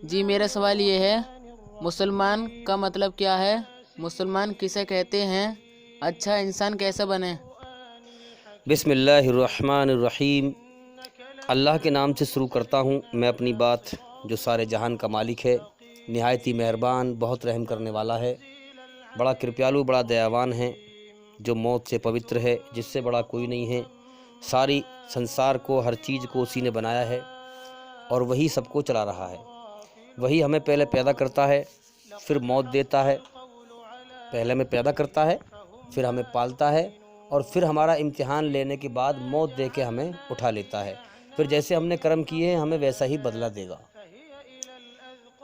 جی میرا سوال یہ ہے، مسلمان کا مطلب کیا ہے؟ مسلمان کسے کہتے ہیں؟ اچھا انسان کیسے بنے؟ بسم اللہ الرحمن الرحیم۔ اللہ کے نام سے شروع کرتا ہوں میں اپنی بات، جو سارے جہان کا مالک ہے، نہایت ہی مہربان، بہت رحم کرنے والا ہے، بڑا کرپیالو، بڑا دیاوان ہے، جو موت سے پوتر ہے، جس سے بڑا کوئی نہیں ہے۔ ساری سنسار کو، ہر چیز کو اسی نے بنایا ہے اور وہی سب کو چلا رہا ہے۔ وہی ہمیں پہلے پیدا کرتا ہے، پھر موت دیتا ہے۔ پہلے ہمیں پیدا کرتا ہے، پھر ہمیں پالتا ہے، اور پھر ہمارا امتحان لینے کے بعد موت دے کے ہمیں اٹھا لیتا ہے۔ پھر جیسے ہم نے کرم کیے ہیں ہمیں ویسا ہی بدلہ دے گا۔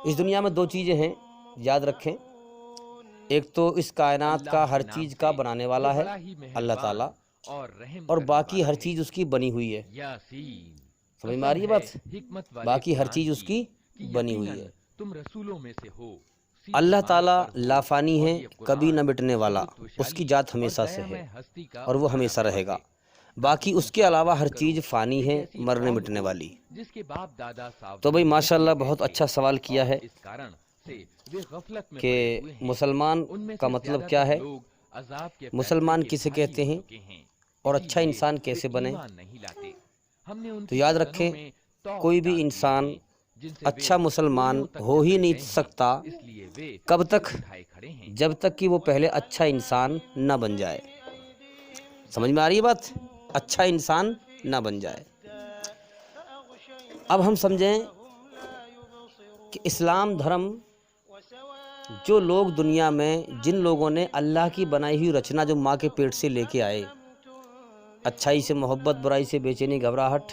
اس دنیا میں دو چیزیں ہیں، یاد رکھیں۔ ایک تو اس کائنات کا ہر چیز کا بنانے والا ہے اللہ تعالیٰ، اور باقی ہر چیز اس کی بنی ہوئی ہے۔ سمجھ میں آ رہی ہے بات؟ باقی ہر چیز اس کی بنی ہوئی ہے۔ اللہ تعالیٰ لافانی ہے، کبھی نہ مٹنے والا، اس کی ذات ہمیشہ سے ہے اور وہ ہمیشہ رہے گا۔ باقی اس کے علاوہ ہر چیز فانی ہے، مرنے مٹنے والی۔ تو بھئی ماشاءاللہ بہت اچھا سوال کیا ہے کہ مسلمان کا مطلب کیا ہے، مسلمان کسے کہتے ہیں اور اچھا انسان کیسے بنے۔ تو یاد رکھیں، کوئی بھی انسان اچھا مسلمان ہو ہی نہیں سکتا کب تک؟ جب تک کہ وہ پہلے اچھا انسان نہ بن جائے۔ سمجھ میں آ رہی ہے بات؟ اچھا انسان نہ بن جائے۔ اب ہم سمجھیں کہ اسلام دھرم، جو لوگ دنیا میں، جن لوگوں نے اللہ کی بنائی ہوئی رچنا جو ماں کے پیٹ سے لے کے آئے، اچھائی سے محبت، برائی سے بے چینی گھبراہٹ،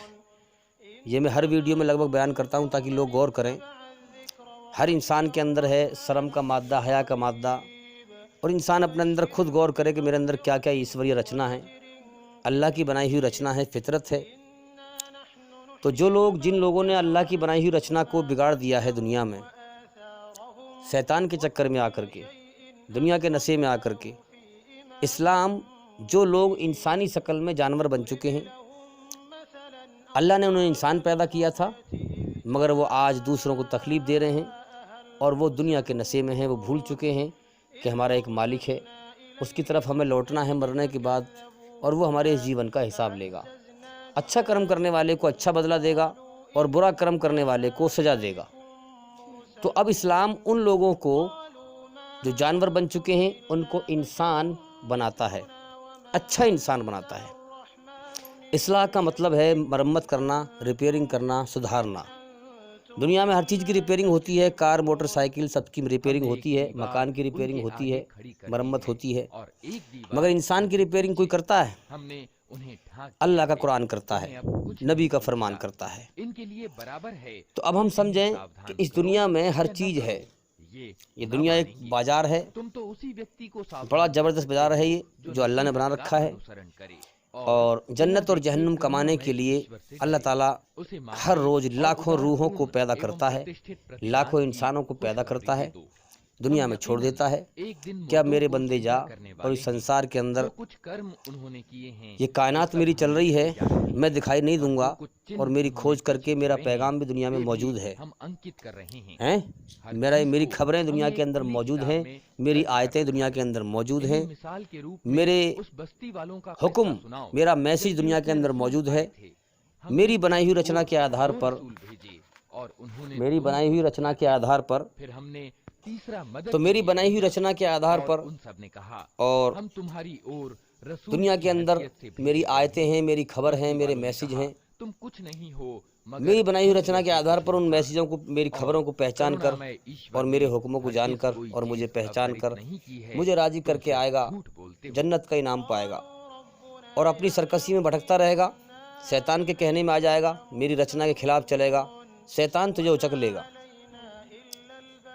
یہ میں ہر ویڈیو میں لگ بھگ بیان کرتا ہوں تاکہ لوگ غور کریں۔ ہر انسان کے اندر ہے شرم کا مادہ، حیا کا مادہ، اور انسان اپنے اندر خود غور کرے کہ میرے اندر کیا کیا ایشوریہ رچنا ہے، اللہ کی بنائی ہوئی رچنا ہے، فطرت ہے۔ تو جو لوگ، جن لوگوں نے اللہ کی بنائی ہوئی رچنا کو بگاڑ دیا ہے دنیا میں، شیطان کے چکر میں آ کر کے، دنیا کے نشے میں آ کر کے، اسلام، جو لوگ انسانی شکل میں جانور بن چکے ہیں، اللہ نے انہیں انسان پیدا کیا تھا، مگر وہ آج دوسروں کو تکلیف دے رہے ہیں اور وہ دنیا کے نشے میں ہیں۔ وہ بھول چکے ہیں کہ ہمارا ایک مالک ہے، اس کی طرف ہمیں لوٹنا ہے مرنے کے بعد، اور وہ ہمارے جیون کا حساب لے گا۔ اچھا کرم کرنے والے کو اچھا بدلہ دے گا اور برا کرم کرنے والے کو سزا دے گا۔ تو اب اسلام ان لوگوں کو جو جانور بن چکے ہیں ان کو انسان بناتا ہے، اچھا انسان بناتا ہے۔ اصلاح کا مطلب ہے مرمت کرنا، ریپیئرنگ کرنا، سدھارنا۔ دنیا میں ہر چیز کی ریپیئرنگ ہوتی ہے، کار، موٹر سائیکل، سب کی ریپیئرنگ ہوتی ہے، مکان کی ریپیئرنگ ہوتی ہے، مرمت ہوتی ہے، مگر انسان کی ریپیئرنگ کوئی کرتا ہے؟ اللہ کا قرآن کرتا ہے، نبی کا فرمان کرتا ہے۔ تو اب ہم سمجھیں کہ اس دنیا میں ہر چیز ہے، یہ دنیا ایک بازار ہے، بڑا زبردست بازار ہے یہ، جو اللہ نے بنا رکھا ہے، اور جنت اور جہنم کمانے کے لیے اللہ تعالیٰ ہر روز لاکھوں روحوں کو پیدا کرتا ہے، لاکھوں انسانوں کو پیدا کرتا ہے، دنیا میں چھوڑ دیتا ہے کہ اب میرے بندے جا، اور اس سنسار کے اندر یہ کائنات میری چل رہی ہے، میں دکھائی نہیں دوں گا، اور میری کھوج کر کے میرا پیغام بھی دنیا میں موجود ہے، میری خبریں دنیا کے اندر موجود ہیں، میری آیتیں دنیا کے اندر موجود ہیں، میرے حکم، میرا میسج دنیا کے اندر موجود ہے۔ میری بنائی ہوئی رچنا کے آدھار پر، میری بنائی ہوئی رچنا کے آدھار پر، تو میری بنائی ہوئی رچنا کے آدھار پر اور دنیا کے اندر میری آیتیں ہیں، میری خبر ہیں، میرے میسج ہیں، میری بنائی ہوئی رچنا کے آدھار پر ان میسیجوں کو، میری خبروں کو پہچان کر اور میرے حکموں کو جان کر اور مجھے پہچان کر مجھے راضی کر کے آئے گا، جنت کا انعام پائے گا، اور اپنی سرکشی میں بھٹکتا رہے گا، شیطان کے کہنے میں آ جائے گا، میری رچنا کے خلاف چلے گا، شیطان تجھے اچک لے گا۔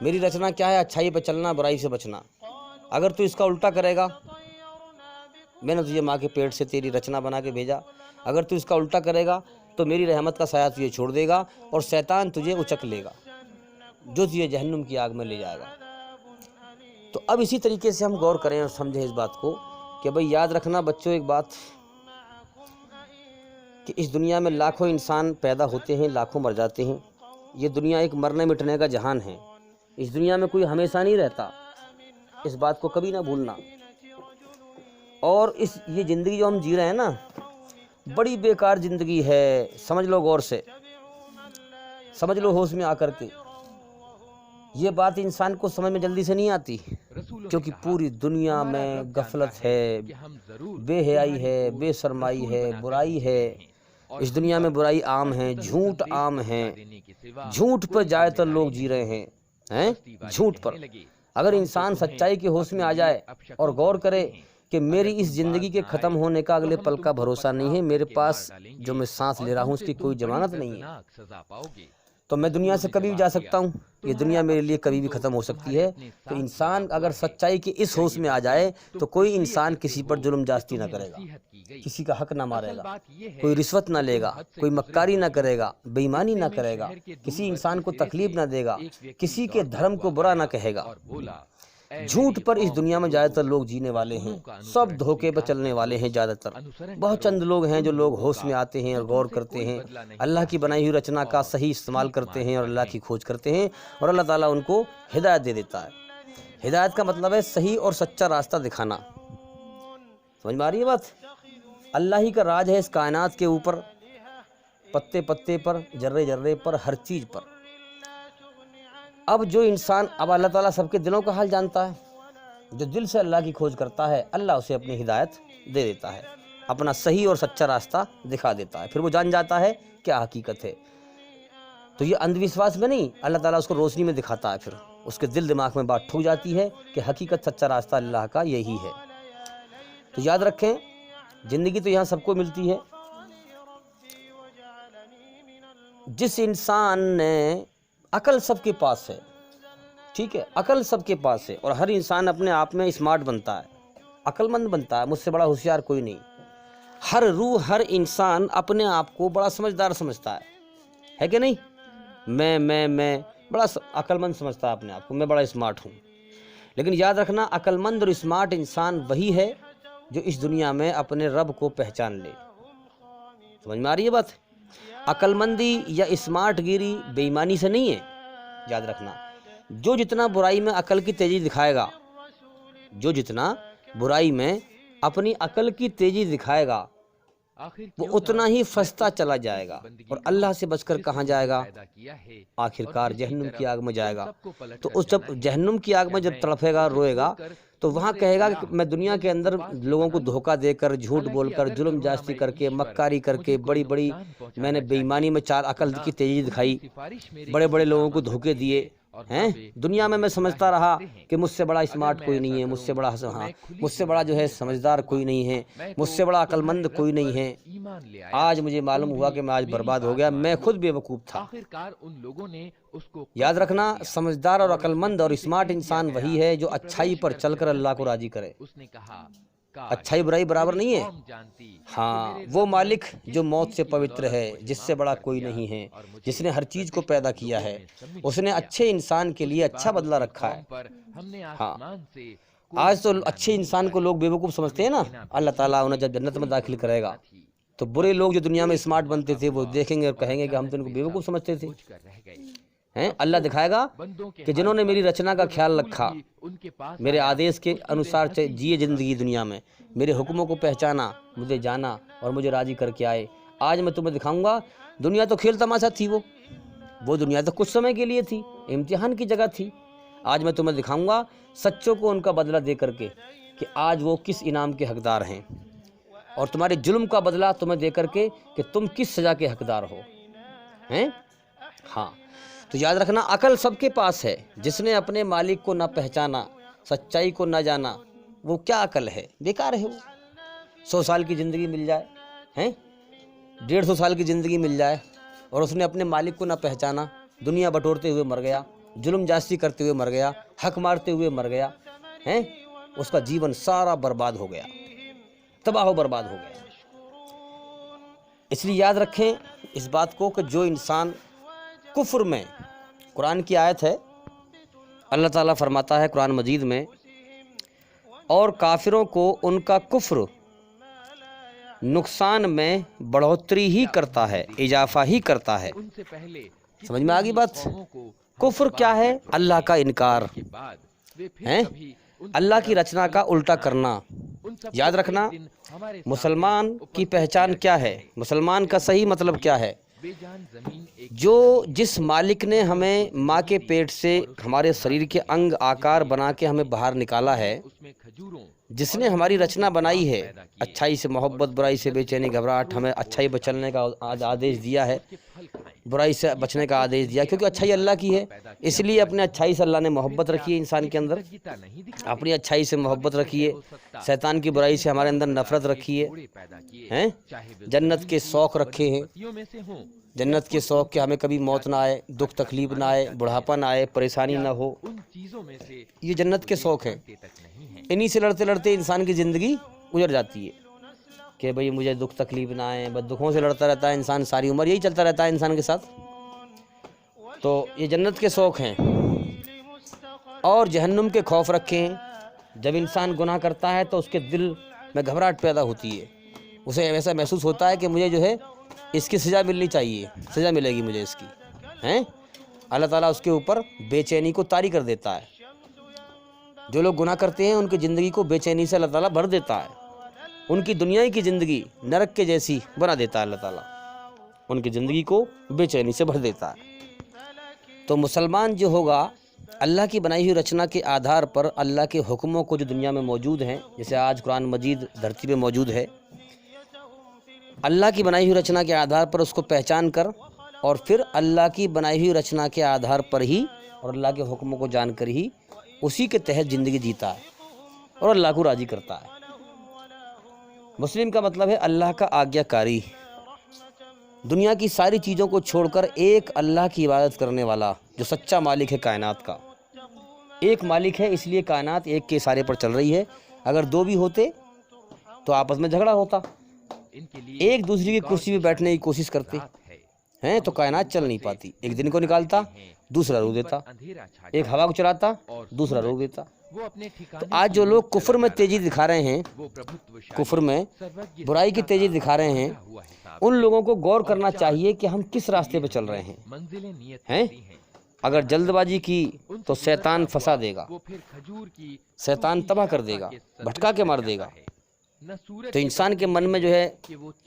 میری رچنا کیا ہے؟ اچھائی پہ چلنا، برائی سے بچنا۔ اگر تو اس کا الٹا کرے گا، میں نے تجھے ماں کے پیٹ سے تیری رچنا بنا کے بھیجا، اگر تو اس کا الٹا کرے گا تو میری رحمت کا سایہ تجھے چھوڑ دے گا اور شیطان تجھے اچک لے گا، جو تجھے جہنم کی آگ میں لے جائے گا۔ تو اب اسی طریقے سے ہم غور کریں اور سمجھیں اس بات کو کہ بھئی یاد رکھنا بچوں ایک بات، کہ اس دنیا میں لاکھوں انسان پیدا ہوتے ہیں، لاکھوں مر جاتے ہیں، یہ دنیا ایک مرنے مٹنے کا جہان ہے، اس دنیا میں کوئی ہمیشہ نہیں رہتا، اس بات کو کبھی نہ بھولنا۔ اور یہ زندگی جو ہم جی رہے ہیں نا، بڑی بیکار زندگی ہے، سمجھ لو غور سے، سمجھ لو ہوش میں آ کر کے۔ یہ بات انسان کو سمجھ میں جلدی سے نہیں آتی، کیونکہ پوری دنیا میں غفلت ہے، بے حیائی ہے، بے شرمائی ہے، برائی ہے۔ اس دنیا میں برائی عام ہے، جھوٹ عام ہے، جھوٹ پر زیادہ تر لوگ جی رہے ہیں، جھوٹ پر۔ اگر انسان سچائی کے ہوش میں آ جائے اور غور کرے کہ میری اس زندگی کے ختم ہونے کا اگلے پل کا بھروسہ نہیں ہے، میرے پاس جو میں سانس لے رہا ہوں اس کی کوئی ضمانت نہیں ہے، تو میں دنیا سے کبھی بھی جا سکتا ہوں، یہ دنیا میرے لیے کبھی بھی ختم ہو سکتی ہے۔ تو انسان اگر سچائی کے اس ہوش میں آ جائے تو کوئی انسان کسی پر ظلم زیادتی نہ کرے گا، کسی کا حق نہ مارے گا، کوئی رشوت نہ لے گا، کوئی مکاری نہ کرے گا، بے ایمانی نہ کرے گا، کسی انسان کو تکلیف نہ دے گا، کسی کے دھرم کو برا نہ کہے گا۔ جھوٹ پر اس دنیا میں زیادہ تر لوگ جینے والے ہیں، سب دھوکے پر چلنے والے ہیں زیادہ تر۔ بہت چند لوگ ہیں جو لوگ ہوش میں آتے ہیں اور غور کرتے ہیں، اللہ کی بنائی ہوئی رچنا کا صحیح استعمال کرتے ہیں اور اللہ کی کھوج کرتے ہیں، اور اللہ تعالیٰ ان کو ہدایت دے دیتا ہے۔ ہدایت کا مطلب ہے صحیح اور سچا راستہ دکھانا، سمجھ میں آ رہی ہے بات؟ اللہ ہی کا راج ہے اس کائنات کے اوپر، پتے پتے پر، جرے جرے پر، ہر چیز پر۔ اب جو انسان، اب اللہ تعالیٰ سب کے دلوں کا حال جانتا ہے، جو دل سے اللہ کی کھوج کرتا ہے اللہ اسے اپنی ہدایت دے دیتا ہے، اپنا صحیح اور سچا راستہ دکھا دیتا ہے، پھر وہ جان جاتا ہے کیا حقیقت ہے۔ تو یہ اندھ وشواس میں نہیں، اللہ تعالیٰ اس کو روشنی میں دکھاتا ہے، پھر اس کے دل دماغ میں بات ٹھک جاتی ہے کہ حقیقت سچا راستہ اللہ کا یہی ہے۔ تو یاد رکھیں، زندگی تو یہاں سب کو ملتی ہے، جس انسان نے عقل سب کے پاس ہے، ٹھیک ہے، عقل سب کے پاس ہے، اور ہر انسان اپنے آپ میں اسمارٹ بنتا ہے، عقل مند بنتا ہے، مجھ سے بڑا ہوشیار کوئی نہیں۔ ہر روح، ہر انسان اپنے آپ کو بڑا سمجھدار سمجھتا ہے کہ نہیں؟ میں بڑا عقل مند سمجھتا ہے اپنے آپ کو، میں بڑا اسمارٹ ہوں۔ لیکن یاد رکھنا، عقل مند اور اسمارٹ انسان وہی ہے جو اس دنیا میں اپنے رب کو پہچان لے۔ سمجھ میں آ رہی ہے بات؟ عقل مندی یا اسمارٹ گیری بے ایمانی سے نہیں ہے، یاد رکھنا۔ جو جتنا برائی میں عقل کی تیزی دکھائے گا، جو جتنا برائی میں اپنی عقل کی تیزی دکھائے گا، وہ اتنا ہی پھنستا چلا جائے گا، اور اللہ سے بچ کر کہاں جائے گا؟ آخرکار جہنم کی آگ میں جائے گا۔ تو اس جب جہنم کی آگ میں جب تڑپے گا، روئے گا، تو وہاں کہے گا کہ میں دنیا کے اندر لوگوں کو دھوکہ دے کر، جھوٹ بول کر، ظلم جاستی کر کے، مکاری کر کے، بڑی بڑی میں نے بے ایمانی میں چال عقل کی تیزی دکھائی، بڑے بڑے لوگوں کو دھوکے دیے ہیں دنیا میں سمجھتا رہا کہ مجھ سے بڑا اسمارٹ کوئی نہیں ہے، مجھ سے بڑا مجھ سے بڑا جو ہے سمجھدار کوئی نہیں ہے، مجھ سے بڑا عقل مند کوئی نہیں ہے۔ آج مجھے معلوم ہوا کہ میں آج برباد ہو گیا، میں خود بے وقوف تھا۔ یاد رکھنا، سمجھدار اور عقل مند اور اسمارٹ انسان وہی ہے جو اچھائی پر چل کر اللہ کو راضی کرے۔ اچھائی برائی برابر نہیں ہے، ہاں، وہ مالک جو موت سے پوتر ہے، جس سے بڑا کوئی نہیں ہے، جس نے ہر چیز کو پیدا کیا ہے، اس نے اچھے انسان کے لیے اچھا بدلہ رکھا ہے۔ ہاں، آج تو اچھے انسان کو لوگ بے وقوف سمجھتے ہیں نا، اللہ تعالیٰ انہیں جب جنت میں داخل کرے گا تو برے لوگ جو دنیا میں اسمارٹ بنتے تھے وہ دیکھیں گے اور کہیں گے کہ ہم تو ان کو بے وقوف سمجھتے تھے۔ اللہ دکھائے گا کہ جنہوں نے میری رچنا کا خیال رکھا، میرے آدیش کے انوسار جیے زندگی دنیا میں، میرے حکموں کو پہچانا، مجھے جانا اور مجھے راضی کر کے آئے، آج میں تمہیں دکھاؤں گا۔ دنیا تو کھیل تماشا تھی، وہ دنیا تو کچھ سمے کے لیے تھی، امتحان کی جگہ تھی۔ آج میں تمہیں دکھاؤں گا سچوں کو ان کا بدلہ دے کر کے کہ آج وہ کس انعام کے حقدار ہیں، اور تمہارے ظلم کا بدلہ تمہیں دے کر کے کہ تم کس سزا کے حقدار ہو ہیں۔ ہاں، تو یاد رکھنا، عقل سب کے پاس ہے، جس نے اپنے مالک کو نہ پہچانا، سچائی کو نہ جانا، وہ کیا عقل ہے؟ بیکار ہے وہ۔ 100 سال کی زندگی مل جائے ہیں، 150 سال کی زندگی مل جائے، اور اس نے اپنے مالک کو نہ پہچانا، دنیا بٹورتے ہوئے مر گیا، ظلم جاستی کرتے ہوئے مر گیا، حق مارتے ہوئے مر گیا ہیں، اس کا جیون سارا برباد ہو گیا، تباہ و برباد ہو گیا۔ اس لیے یاد رکھیں اس بات کو کہ جو انسان کفر میں، قرآن کی آیت ہے، اللہ تعالیٰ فرماتا ہے قرآن مجید میں، اور کافروں کو ان کا کفر نقصان میں بڑھوتری ہی کرتا ہے، اضافہ ہی کرتا ہے، سمجھ میں آ گئی بات؟ کفر کیا ہے؟ اللہ کا انکار ہے، اللہ کی رچنا کا الٹا کرنا۔ یاد رکھنا، مسلمان کی پہچان کیا ہے، مسلمان کا صحیح مطلب کیا ہے؟ جو جس مالک نے ہمیں ماں کے پیٹ سے ہمارے شریر کے انگ آکار بنا کے ہمیں باہر نکالا ہے، جس نے ہماری رچنا بنائی ہے، اچھائی سے محبت، برائی سے بے چینی گھبراہٹ، ہمیں اچھائی پر چلنے کا آدیش دیا ہے، برائی سے بچنے کا آدیش دیا، کیونکہ اچھائی اللہ کی ہے، اس لیے اپنے اچھائی سے اللہ نے محبت رکھی ہے انسان کے اندر، اپنی اچھائی سے محبت رکھی ہے، شیطان کی برائی سے ہمارے اندر نفرت رکھی ہے، جنت کے شوق رکھے ہیں، جنت کے شوق کہ ہمیں کبھی موت نہ آئے، دکھ تکلیف نہ آئے، بڑھاپا نہ آئے، پریشانی نہ ہو، یہ جنت کے شوق ہیں۔ انہی سے لڑتے لڑتے انسان کی زندگی گزر جاتی ہے کہ بھئی مجھے دکھ تکلیف نہ آئے، بس دکھوں سے لڑتا رہتا ہے انسان ساری عمر، یہی چلتا رہتا ہے انسان کے ساتھ۔ تو یہ جنت کے شوق ہیں، اور جہنم کے خوف رکھے ہیں۔ جب انسان گناہ کرتا ہے تو اس کے دل میں گھبراہٹ پیدا ہوتی ہے، اسے ایسا محسوس ہوتا ہے کہ مجھے جو ہے اس کی سزا ملنی چاہیے، سزا ملے گی مجھے اس کی، ہیں؟ اللہ تعالیٰ اس کے اوپر بے چینی کو طاری کر دیتا ہے۔ جو لوگ گناہ کرتے ہیں ان کی زندگی کو بے چینی سے اللہ تعالیٰ بھر دیتا ہے، ان کی دنیا کی زندگی نرک کے جیسی بنا دیتا ہے اللہ تعالیٰ، ان کی زندگی کو بے چینی سے بھر دیتا ہے۔ تو مسلمان جو ہوگا، اللہ کی بنائی ہوئی رچنا کے آدھار پر اللہ کے حکموں کو جو دنیا میں موجود ہیں، جیسے آج قرآن مجید دھرتی پہ موجود ہے، اللہ کی بنائی ہوئی رچنا کے آدھار پر اس کو پہچان کر، اور پھر اللہ کی بنائی ہوئی رچنا کے آدھار پر ہی اور اللہ کے حکموں کو جان کر ہی اسی کے تحت زندگی جیتا ہے اور اللہ کو راضی کرتا ہے۔ مسلم کا مطلب ہے اللہ کا آگیا کاری، دنیا کی ساری چیزوں کو چھوڑ کر ایک اللہ کی عبادت کرنے والا جو سچا مالک ہے کائنات کا۔ ایک مالک ہے، اس لیے کائنات ایک کے اشارے پر چل رہی ہے، اگر دو بھی ہوتے تو آپس میں جھگڑا ہوتا، ایک دوسرے کی کرسی پہ بیٹھنے کی کوشش کرتے ہیں تو کائنات چل نہیں پاتی۔ ایک دن کو نکالتا، دوسرا روک دیتا، ایک ہوا کو چلاتا، دوسرا روک دیتا۔ تو آج جو لوگ کفر میں تیزی دکھا رہے ہیں، کفر میں برائی کی تیزی دکھا رہے ہیں، ان لوگوں کو غور کرنا چاہیے کہ ہم کس راستے پہ چل رہے ہیں۔ اگر جلد بازی کی تو شیطان پھنسا دے گا، شیطان تباہ کر دے گا، بھٹکا کے مار دے گا۔ تو انسان کے من میں جو ہے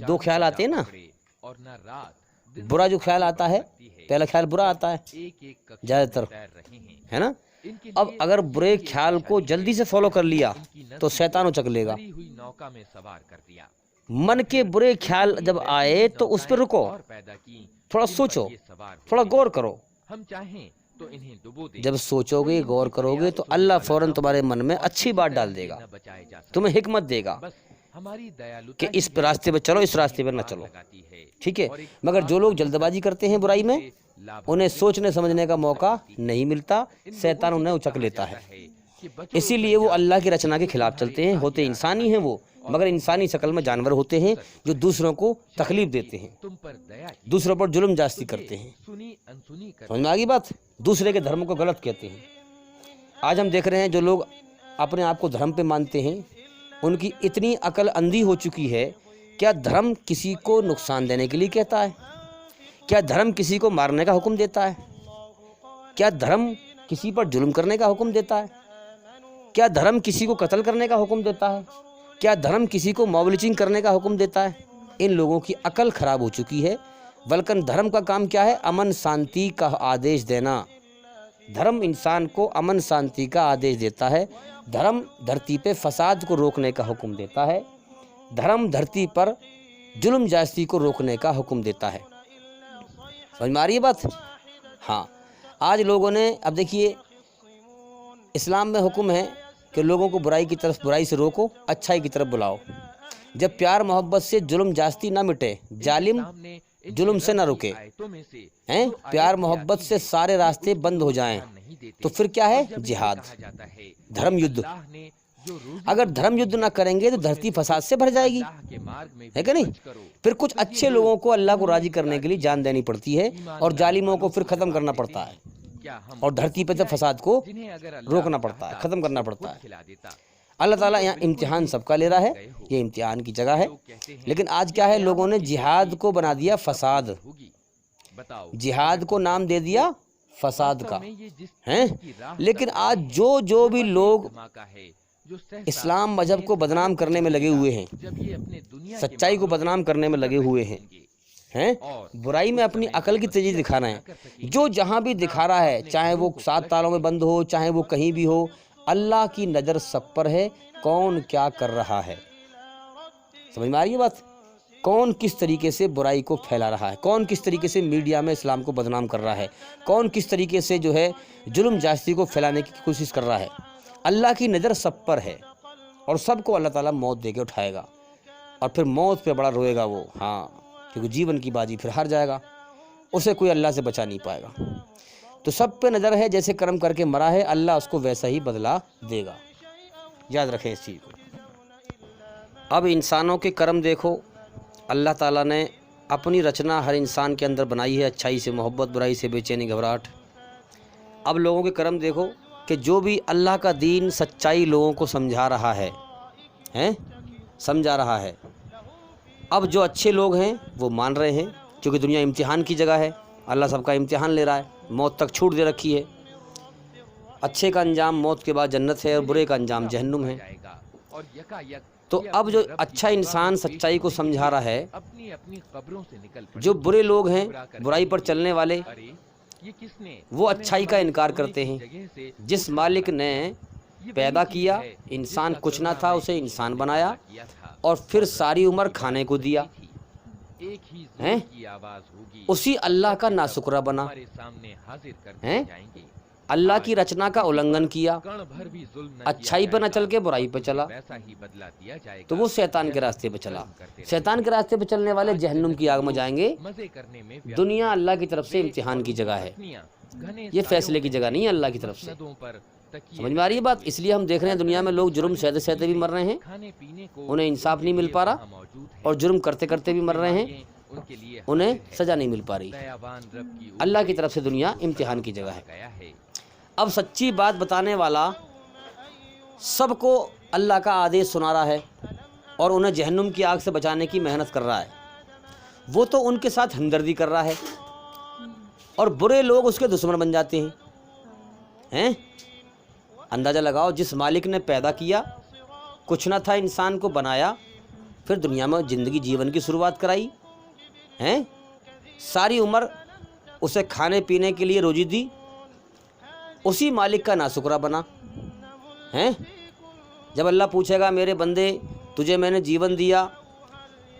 دو خیال آتے ہیں نا، برا جو خیال آتا ہے، پہلا خیال برا آتا ہے زیادہ تر، ہے نا؟ اب اگر برے خیال کو جلدی سے فالو کر لیا تو شیطان اچک لے گا۔ من کے برے خیال جب آئے تو اس پہ رکو، تھوڑا سوچو، تھوڑا غور کرو۔ جب سوچو گے، غور کرو گے تو اللہ فوراً تمہارے من میں اچھی بات ڈال دے گا، تمہیں حکمت دے گا کہ اس راستے پہ چلو، اس راستے پہ نہ چلو، ٹھیک ہے؟ مگر جو لوگ جلد بازی کرتے ہیں برائی میں، انہیں سوچنے سمجھنے کا موقع نہیں ملتا، شیطان انہیں اچک لیتا ہے۔ اسی لیے وہ اللہ کی رچنا کے خلاف چلتے ہیں، ہوتے انسانی ہیں وہ، مگر انسانی شکل میں جانور ہوتے ہیں جو دوسروں کو تکلیف دیتے ہیں، دوسروں پر ظلم جاستی کرتے ہیں۔ سمجھ میں آ گئی بات؟ دوسرے کے دھرم کو غلط کہتے ہیں۔ آج ہم دیکھ رہے ہیں جو لوگ اپنے آپ کو دھرم پہ مانتے ہیں، ان کی اتنی عقل اندھی ہو چکی ہے۔ کیا دھرم کسی کو نقصان دینے کے لیے کہتا ہے؟ کیا دھرم کسی کو مارنے کا حکم دیتا ہے؟ کیا دھرم کسی پر ظلم کرنے کا حکم دیتا ہے؟ کیا دھرم کسی کو قتل کرنے کا حکم دیتا ہے؟ کیا دھرم کسی کو موب لنچنگ کرنے کا حکم دیتا ہے؟ ان لوگوں کی عقل خراب ہو چکی ہے۔ بلکہ دھرم کا کام کیا ہے؟ امن شانتی کا آدیش دینا۔ دھرم انسان کو امن شانتی کا آدیش دیتا ہے۔ دھرم دھرتی پہ فساد کو روکنے کا حکم دیتا ہے۔ دھرم دھرتی پر ظلم جاستی کو روکنے کا حکم دیتا ہے۔ سمجھ میں آ رہی ہے بات؟ ہاں، آج لوگوں نے، اب دیکھیے، اسلام میں حکم ہے کہ لوگوں کو برائی کی طرف، برائی سے روکو، اچھائی کی طرف بلاؤ۔ جب پیار محبت سے ظلم جاستی نہ مٹے، ظالم ظلم سے نہ رکے، ہیں، پیار محبت سے سارے راستے بند ہو جائیں، تو پھر کیا ہے؟ جہاد، دھرم یدھ۔ اگر دھرم یدھ نہ کریں گے تو دھرتی فساد سے بھر جائے گی، ہے کہ نہیں؟ پھر کچھ اچھے لوگوں کو اللہ کو راضی کرنے کے لیے جان دینی پڑتی ہے، اور ظالموں کو پھر ختم کرنا پڑتا ہے، اور دھرتی پہ فساد کو روکنا پڑتا ہے، ختم کرنا پڑتا ہے۔ اللہ تعالیٰ یہاں امتحان سب کا لے رہا ہے، یہ امتحان کی جگہ ہے۔ لیکن آج کیا ہے؟ لوگوں نے جہاد کو بنا دیا فساد، جہاد کو نام دے دیا فساد کا ہیں۔ لیکن آج جو بھی لوگ اسلام مذہب کو بدنام کرنے میں لگے ہوئے ہیں، سچائی کو بدنام کرنے میں لگے ہوئے ہیں، برائی میں اپنی عقل کی تیزی دکھانا ہے، جو جہاں بھی دکھا رہا ہے، چاہے وہ 7 تالوں میں بند ہو، چاہے وہ کہیں بھی ہو، اللہ کی نظر سب پر ہے، کون کیا کر رہا ہے۔ سمجھ میں آ رہی ہے بات؟ کون کس طریقے سے برائی کو پھیلا رہا ہے، کون کس طریقے سے میڈیا میں اسلام کو بدنام کر رہا ہے، کون کس طریقے سے جو ہے جرم جاستی کو پھیلانے کی کوشش کر رہا ہے۔ اللہ کی نظر سب پر ہے، اور سب کو اللہ تعالیٰ موت دے کے اٹھائے گا، اور پھر موت پہ بڑا روئے گا وہ، ہاں، کیونکہ جیون کی بازی پھر ہار جائے گا، اسے کوئی اللہ سے بچا نہیں پائے گا۔ تو سب پہ نظر ہے، جیسے کرم کر کے مرا ہے اللہ اس کو ویسا ہی بدلہ دے گا، یاد رکھیں اس چیز کو۔ اب انسانوں کے کرم دیکھو، اللہ تعالیٰ نے اپنی رچنا ہر انسان کے اندر بنائی ہے، اچھائی سے محبت، برائی سے بے چینی گھبراہٹ۔ اب لوگوں کے کرم دیکھو کہ جو بھی اللہ کا دین سچائی لوگوں کو سمجھا رہا ہے، سمجھا رہا ہے، اب جو اچھے لوگ ہیں وہ مان رہے ہیں، کیونکہ دنیا امتحان کی جگہ ہے، اللہ سب کا امتحان لے رہا ہے، موت تک چھوٹ دے رکھی ہے۔ اچھے کا انجام موت کے بعد جنت ہے، اور برے کا انجام جہنم ہے۔ تو اب جو اچھا انسان سچائی کو سمجھا رہا ہے، جو برے لوگ ہیں برائی پر چلنے والے، وہ اچھائی کا انکار کرتے ہیں۔ جس مالک نے پیدا کیا، انسان کچھ نہ تھا، اسے انسان بنایا اور پھر ساری عمر کھانے کو دیا، اسی اللہ کا ناشکرا بنا، اللہ کی رچنا کا النگھن کیا، اچھائی پہ نہ چل کے برائی پہ چلا، تو وہ شیطان کے راستے پہ چلا۔ شیطان کے راستے پہ چلنے والے جہنم کی آگ میں جائیں گے۔ دنیا اللہ کی طرف سے امتحان کی جگہ ہے، یہ فیصلے کی جگہ نہیں ہے اللہ کی طرف سے۔ سمجھ میں آ رہی ہے بات؟ اس لیے ہم دیکھ رہے ہیں دنیا میں لوگ جرم سہتے سہتے بھی مر رہے ہیں، انہیں انصاف نہیں مل پا رہا، اور جرم کرتے کرتے بھی مر رہے ہیں، انہیں سزا نہیں مل پا رہی۔ اللہ کی طرف سے دنیا امتحان کی جگہ ہے۔ اب سچی بات بتانے والا سب کو اللہ کا آدیش سنا رہا ہے، اور انہیں جہنم کی آگ سے بچانے کی محنت کر رہا ہے، وہ تو ان کے ساتھ ہمدردی کر رہا ہے، اور برے لوگ اس کے دشمن بن جاتے ہیں۔ اندازہ لگاؤ، جس مالک نے پیدا کیا، کچھ نہ تھا، انسان کو بنایا، پھر دنیا میں زندگی جیون کی شروعات کرائی، ساری عمر اسے کھانے پینے کے لیے روزی دی، اسی مالک کا ناشکرا بنا۔ جب اللہ پوچھے گا میرے بندے تجھے میں نے جیون دیا،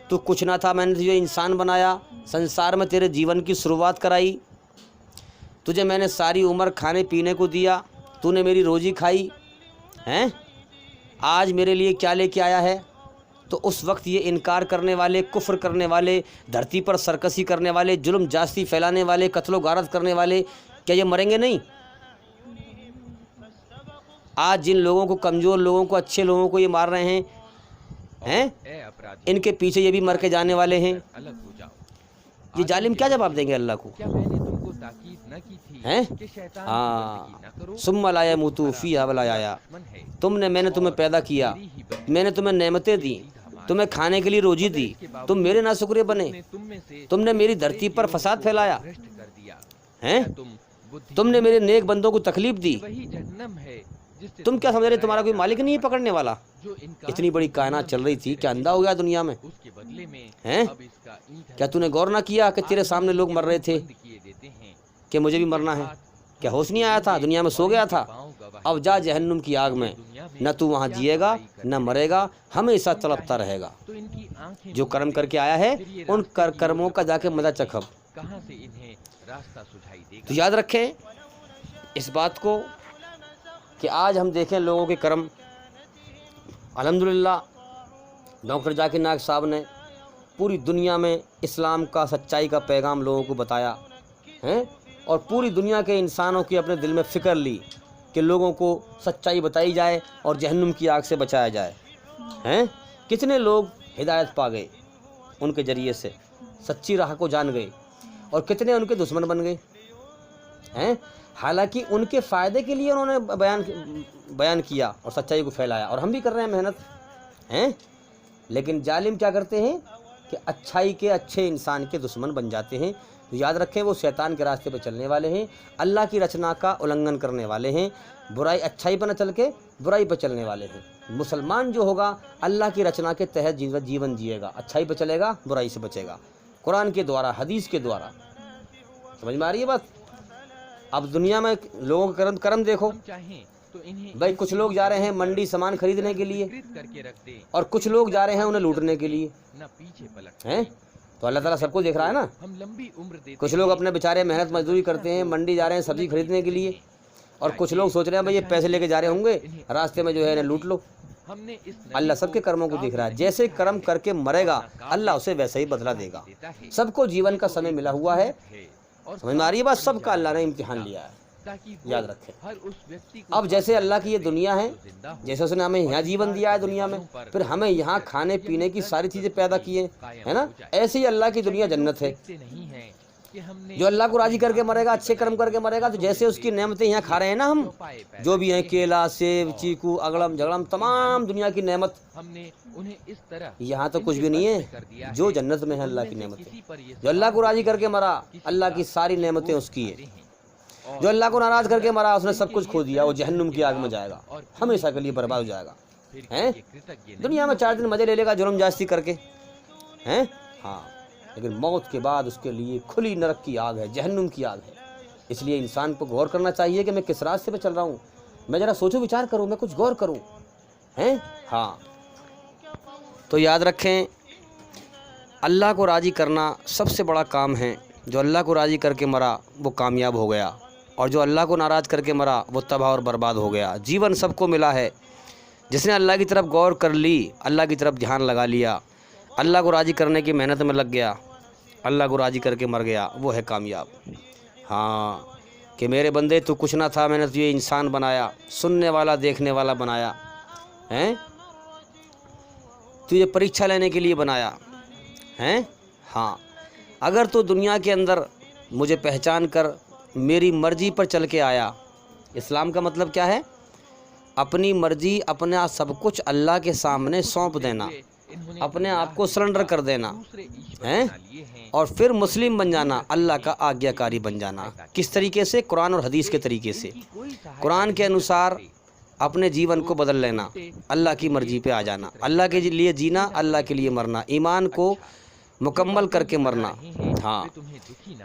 تو کچھ نہ تھا، میں نے تجھے انسان بنایا، سنسار میں تیرے جیون کی شروعات کرائی، تجھے میں نے ساری عمر کھانے پینے کو دیا، تو نے میری روزی کھائی، آج میرے لیے کیا لے کے آیا ہے؟ تو اس وقت یہ انکار کرنے والے، کفر کرنے والے، دھرتی پر سرکشی کرنے والے، جرم جاستی پھیلانے والے، قتل و غارت کرنے والے، کیا یہ مریں گے نہیں؟ آج جن لوگوں کو، کمزور لوگوں کو، اچھے لوگوں کو یہ مار رہے ہیں، ان کے پیچھے یہ بھی مر کے جانے والے ہیں۔ یہ ظالم کیا جواب دیں گے اللہ کو؟ ثم لا يموت فيها ولا يحيا۔ میں نے تمہیں پیدا کیا، میں نے تمہیں نعمتیں دی، تمہیں کھانے کے لیے روزی دی، تم میرے ناشکرے بنے، تم نے میری دھرتی پر فساد پھیلایا، تم نے میرے نیک بندوں کو تکلیف دی، تم کیا سمجھ رہے تمہارا کوئی مالک نہیں ہے پکڑنے والا؟ اتنی بڑی کائنات چل رہی تھی، کیا اندھا ہو گیا دنیا میں؟ کیا تو نے غور نہ کیا کہ تیرے سامنے لوگ مر رہے تھے، کہ مجھے بھی مرنا ہے؟ کیا ہوش نہیں آیا تھا؟ دنیا میں سو گیا تھا؟ اب جا جہنم کی آگ میں، نہ تو وہاں جیے گا نہ مرے گا، ہمیشہ تڑپتا رہے گا۔ جو کرم کر کے آیا ہے ان کرموں کا جا کے مزہ چکھب۔ تو یاد رکھیں اس بات کو کہ آج ہم دیکھیں لوگوں کے کرم۔ الحمدللہ ڈاکٹر ذاکر نائک صاحب نے پوری دنیا میں اسلام کا، سچائی کا پیغام لوگوں کو بتایا ہے، اور پوری دنیا کے انسانوں کی اپنے دل میں فکر لی کہ لوگوں کو سچائی بتائی جائے اور جہنم کی آگ سے بچایا جائے۔ کتنے لوگ ہدایت پا گئے ان کے ذریعے سے، سچی راہ کو جان گئے، اور کتنے ان کے دشمن بن گئے، حالانکہ ان کے فائدے کے لیے انہوں نے بیان کیا اور سچائی کو پھیلایا، اور ہم بھی کر رہے ہیں محنت، لیکن ظالم کیا کرتے ہیں کہ اچھائی کے، اچھے انسان کے دشمن بن جاتے ہیں، تو یاد رکھیں وہ شیطان کے راستے پہ چلنے والے ہیں، اللہ کی رچنا کا النگھن کرنے والے ہیں، برائی اچھائی پر نہ چل کے برائی پہ چلنے والے ہیں۔ مسلمان جو ہوگا اللہ کی رچنا کے تحت جیون جیے گا، اچھائی پہ چلے گا، برائی سے بچے گا، قرآن کے دوارا، حدیث کے دوارا۔ سمجھ میں آ رہی ہے بات؟ اب دنیا میں لوگوں کا کرم دیکھو بھائی، کچھ لوگ جا رہے ہیں منڈی سامان خریدنے کے لیے اور کچھ لوگ جا رہے ہیں انہیں لوٹنے کے لیے ہیں۔ تو اللہ تعالیٰ سب کو دیکھ رہا ہے نا۔ کچھ لوگ اپنے بیچارے محنت مزدوری کرتے ہیں، منڈی جا رہے ہیں سبزی خریدنے کے لیے، اور کچھ لوگ سوچ رہے ہیں بھائی یہ پیسے لے کے جا رہے ہوں گے، راستے میں جو ہے انہیں لوٹ لو۔ اللہ سب کے کرموں کو دیکھ رہا ہے، جیسے کرم کر کے مرے گا اللہ اسے ویسے ہی بدلہ دے گا۔ سب کو جیون کا سمے ملا ہوا ہے، سمجھ میں آ رہی ہے بات؟ سب کا اللہ نے امتحان لیا ہے، یاد رکھیں۔ اب جیسے اللہ کی یہ دنیا ہے، جیسے اس نے ہمیں یہاں جیون دیا ہے دنیا میں، پھر ہمیں یہاں کھانے پینے کی ساری چیزیں پیدا کی ہیں، ہے نا، ایسے ہی اللہ کی دنیا جنت ہے۔ جو اللہ کو راضی کر کے مرے گا، اچھے کرم کر کے مرے گا، تو جیسے اس کی نعمتیں یہاں کھا رہے ہیں نا ہم، جو بھی ہیں کیلا، سیب، چیکو، اگڑم جھگڑم، تمام دنیا کی نعمت، یہاں تو کچھ بھی نہیں ہے جو جنت میں ہے اللہ کی نعمتیں۔ جو اللہ کو راضی کر کے مرا، اللہ کی ساری نعمتیں اس کی ہیں۔ جو اللہ کو ناراض کر کے مرا، اس نے سب کچھ کھو دیا، وہ جہنم کی آگ میں جائے گا، ہمیشہ کے لیے برباد ہو جائے گا۔ ہیں دنیا میں 4 دن مزے لے لے گا جرم جاستی کر کے، ہیں ہاں، لیکن موت کے بعد اس کے لیے کھلی نرک کی آگ ہے، جہنم کی آگ ہے۔ اس لیے انسان کو غور کرنا چاہیے کہ میں کس راستے پہ چل رہا ہوں، میں ذرا سوچو وچار کروں، میں کچھ غور کروں، ہیں ہاں۔ تو یاد رکھیں اللہ کو راضی کرنا سب سے بڑا کام ہے۔ جو اللہ کو راضی کر کے مرا وہ کامیاب ہو گیا، اور جو اللہ کو ناراض کر کے مرا وہ تباہ اور برباد ہو گیا۔ جیون سب کو ملا ہے، جس نے اللہ کی طرف غور کر لی، اللہ کی طرف دھیان لگا لیا، اللہ کو راضی کرنے کی محنت میں لگ گیا، اللہ کو راضی کر کے مر گیا، وہ ہے کامیاب۔ ہاں کہ میرے بندے تو کچھ نہ تھا، میں نے تجھے انسان بنایا، سننے والا دیکھنے والا بنایا، ہیں تجھے پریکشا لینے کے لیے بنایا، ہیں ہاں۔ اگر تو دنیا کے اندر مجھے پہچان کر میری مرضی پر چل کے آیا، اسلام کا مطلب کیا ہے؟ اپنی مرضی، اپنا سب کچھ اللہ کے سامنے سونپ دینا، اپنے آپ کو سرنڈر کر دینا، ہیں اور پھر مسلم بن جانا، اللہ کا آگیا کاری بن جانا۔ کس طریقے سے؟ قرآن اور حدیث کے طریقے سے، قرآن کے انوسار اپنے جیون کو بدل لینا، اللہ کی مرضی پہ آ جانا، اللہ کے لیے جینا، اللہ کے لیے مرنا، ایمان کو مکمل کر کے مرنا۔ ہاں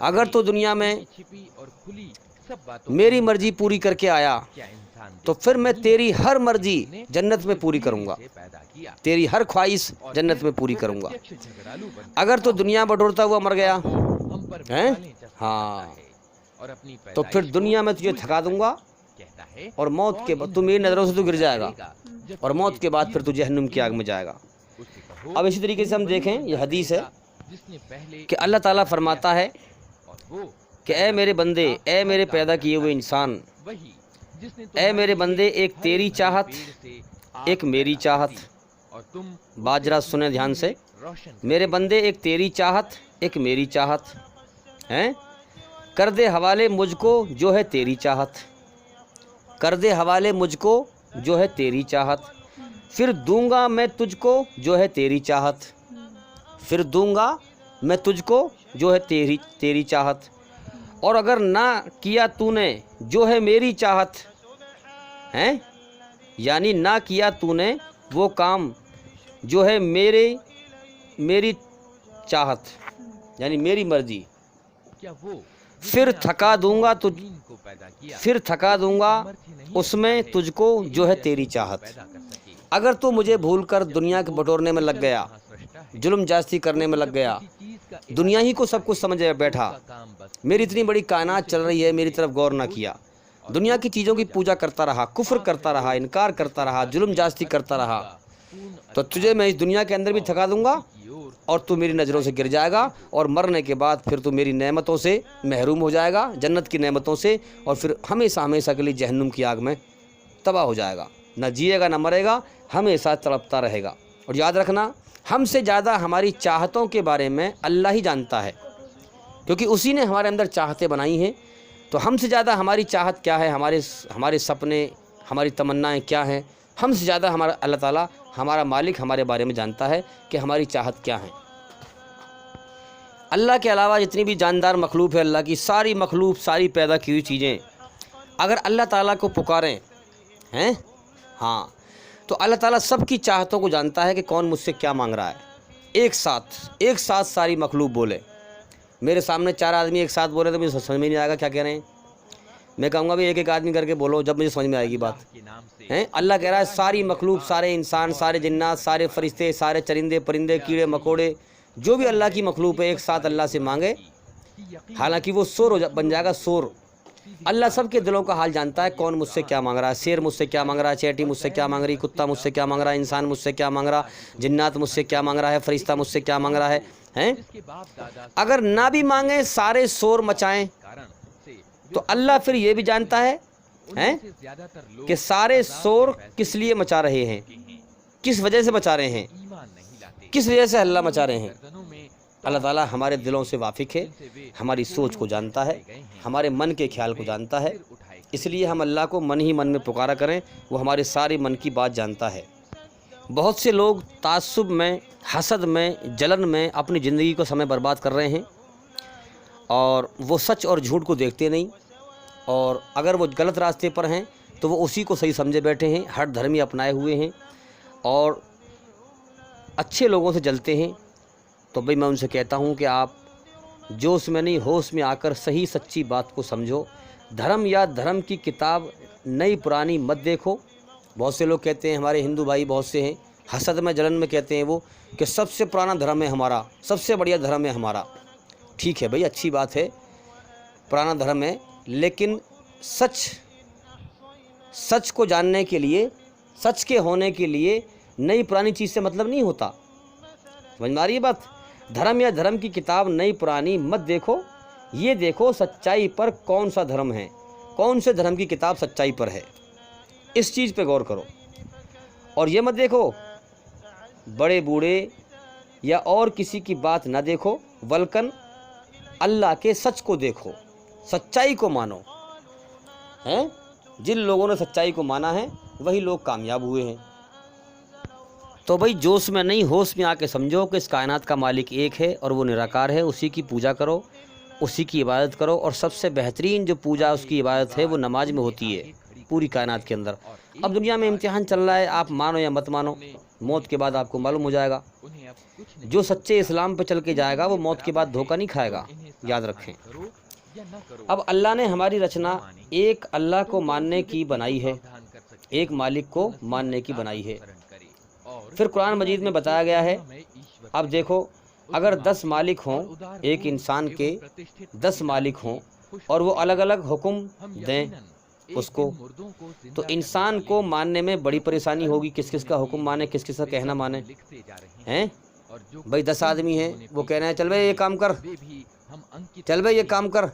اگر تو دنیا میں میری مرضی پوری کر کے آیا تو پھر میں تیری ہر مرضی جنت میں پوری کروں گا، تیری ہر خواہش جنت میں پوری کروں گا۔ اگر تو دنیا بٹورتا ہوا مر گیا، ہیں ہاں، تو پھر دنیا میں تجھے تھکا دوں گا، اور موت کے بعد تو میری نظروں سے تو گر جائے گا، اور موت کے بعد پھر تو جہنم کی آگ میں جائے گا۔ اب اسی طریقے سے ہم دیکھیں، یہ حدیث ہے کہ اللہ تعالیٰ فرماتا ہے کہ اے میرے بندے، اے میرے پیدا کیے ہوئے انسان، اے میرے بندے، ایک تیری چاہت، ایک میری چاہت۔ بات ذرا سنیں دھیان سے، میرے بندے ایک تیری چاہت، ایک میری چاہت، ہیں کر دے حوالے مجھ کو جو ہے تیری چاہت، کر دے حوالے مجھ کو جو ہے تیری چاہت، پھر دوں گا میں تجھ کو جو ہے تیری چاہت، پھر دوں گا میں تجھ کو جو ہے تیری چاہت، اور اگر نہ کیا تو نے جو ہے میری چاہت، ہیں یعنی نہ کیا تو نے وہ کام جو ہے میری چاہت یعنی میری مرضی، پھر تھکا دوں گا اس میں تجھ کو جو ہے تیری چاہت۔ اگر تو مجھے بھول کر دنیا کے بٹورنے میں لگ گیا، ظلم جاستی کرنے میں لگ گیا، دنیا ہی کو سب کچھ سمجھ بیٹھا، میری اتنی بڑی کائنات چل رہی ہے، میری طرف غور نہ کیا، دنیا کی چیزوں کی پوجا کرتا رہا، کفر کرتا رہا، انکار کرتا رہا، ظلم جاستی کرتا رہا، تو تجھے میں اس دنیا کے اندر بھی تھکا دوں گا، اور تو میری نظروں سے گر جائے گا، اور مرنے کے بعد پھر تو میری نعمتوں سے محروم ہو جائے گا، جنت کی نعمتوں سے، اور پھر ہمیشہ ہمیشہ کے لیے جہنم کی آگ میں تباہ ہو جائے گا، نہ جیے گا نہ مرے گا، ہمیشہ تڑپتا رہے گا۔ اور یاد رکھنا، ہم سے زیادہ ہماری چاہتوں کے بارے میں اللہ ہی جانتا ہے، کیونکہ اسی نے ہمارے اندر چاہتیں بنائی ہیں، تو ہم سے زیادہ ہماری چاہت کیا ہے، ہمارے سپنے، ہماری تمنائیں کیا ہیں، ہم سے زیادہ ہمارا اللہ تعالیٰ، ہمارا مالک ہمارے بارے میں جانتا ہے کہ ہماری چاہت کیا ہے۔ اللہ کے علاوہ جتنی بھی جاندار مخلوق ہے، اللہ کی ساری مخلوق، ساری پیدا کی ہوئی چیزیں اگر اللہ تعالیٰ کو پکاریں ہیں، ہاں، تو اللہ تعالیٰ سب کی چاہتوں کو جانتا ہے کہ کون مجھ سے کیا مانگ رہا ہے۔ ایک ساتھ ساری مخلوق بولے، میرے سامنے 4 آدمی ایک ساتھ بولے تو مجھے سمجھ میں نہیں آئے گا کیا کہہ رہے ہیں۔ میں کہوں گا بھی ایک آدمی کر کے بولو، جب مجھے سمجھ میں آئے گی بات ہیں۔ اللہ کہہ رہا ہے ساری مخلوق، سارے انسان، سارے جنات، سارے فرشتے، سارے چرندے پرندے، کیڑے مکوڑے، جو بھی اللہ کی مخلوق ہے ایک ساتھ اللہ سے مانگے، حالانکہ وہ شور بن جائے گا، شور۔ اللہ سب کے دلوں کا حال جانتا ہے، کون مجھ سے کیا مانگ رہا ہے۔ شیر مجھ سے کیا مانگ رہا ہے، چیٹی مجھ سے کیا مانگ رہی، کتا مجھ سے کیا مانگ رہا ہے، انسان مجھ سے کیا مانگ رہا، جنات مجھ سے کیا مانگ رہا ہے، فرشتہ مجھ سے کیا مانگ رہا ہے ہیں۔ اگر نہ بھی مانگیں، سارے شور مچائیں، تو اللہ پھر یہ بھی جانتا ہے ہیں کہ سارے شور کس لیے مچا رہے ہیں، کس وجہ سے مچا رہے ہیں، کس وجہ سے اللہ مچا رہے ہیں۔ اللہ تعالیٰ ہمارے دلوں سے واقف ہے، ہماری سوچ کو جانتا ہے، ہمارے من کے خیال کو جانتا ہے، اس لیے ہم اللہ کو من ہی من میں پکارا کریں، وہ ہمارے سارے من کی بات جانتا ہے۔ بہت سے لوگ تعصب میں، حسد میں، جلن میں اپنی زندگی کو سمے برباد کر رہے ہیں، اور وہ سچ اور جھوٹ کو دیکھتے نہیں، اور اگر وہ غلط راستے پر ہیں تو وہ اسی کو صحیح سمجھے بیٹھے ہیں، ہٹ دھرمی اپنائے ہوئے ہیں اور اچھے لوگوں سے جلتے ہیں۔ تو بھئی میں ان سے کہتا ہوں کہ آپ جوش میں نہیں، ہوش میں آ کر صحیح سچی بات کو سمجھو۔ دھرم یا دھرم کی کتاب نئی پرانی مت دیکھو۔ بہت سے لوگ کہتے ہیں، ہمارے ہندو بھائی بہت سے ہیں، حسد میں جلن میں کہتے ہیں وہ کہ سب سے پرانا دھرم ہے ہمارا، سب سے بڑھیا دھرم ہے ہمارا۔ ٹھیک ہے بھئی، اچھی بات ہے، پرانا دھرم ہے، لیکن سچ کو جاننے کے لیے، سچ کے ہونے کے لیے نئی پرانی چیز سے مطلب نہیں ہوتا۔ سمجھ میں آ رہی ہے بات؟ دھرم یا دھرم کی کتاب نئی پرانی مت دیکھو، یہ دیکھو سچائی پر کون سا دھرم ہے، کون سے دھرم کی کتاب سچائی پر ہے، اس چیز پہ غور کرو۔ اور یہ مت دیکھو بڑے بوڑھے یا اور کسی کی بات نہ دیکھو، بلکہ اللہ کے سچ کو دیکھو، سچائی کو مانو ہیں۔ جن لوگوں نے سچائی کو مانا ہے وہی لوگ کامیاب ہوئے ہیں۔ تو بھئی جوش میں نہیں، ہوش میں آ کے سمجھو کہ اس کائنات کا مالک ایک ہے اور وہ نراکار ہے، اسی کی پوجا کرو، اسی کی عبادت کرو، اور سب سے بہترین جو پوجا اس کی عبادت ہے وہ نماز میں ہوتی ہے پوری کائنات کے اندر۔ اب دنیا میں امتحان چل رہا ہے، آپ مانو یا مت مانو، موت کے بعد آپ کو معلوم ہو جائے گا۔ جو سچے اسلام پہ چل کے جائے گا وہ موت کے بعد دھوکہ نہیں کھائے گا، یاد رکھیں۔ اب اللہ نے ہماری رچنا ایک اللہ کو ماننے کی بنائی ہے، ایک مالک کو ماننے کی بنائی ہے۔ پھر قرآن مجید میں بتایا گیا ہے، اب دیکھو اگر 10 مالک ہوں، ایک انسان کے 10 مالک ہوں اور وہ الگ الگ حکم دیں اس کو، تو انسان کو ماننے میں بڑی پریشانی ہوگی، کس کس کا حکم مانے، کس کس کا کہنا مانے ہیں۔ بھائی 10 آدمی ہیں، وہ کہہ رہے ہیں چل بھائی یہ کام کر، چل بھائی یہ کام کر،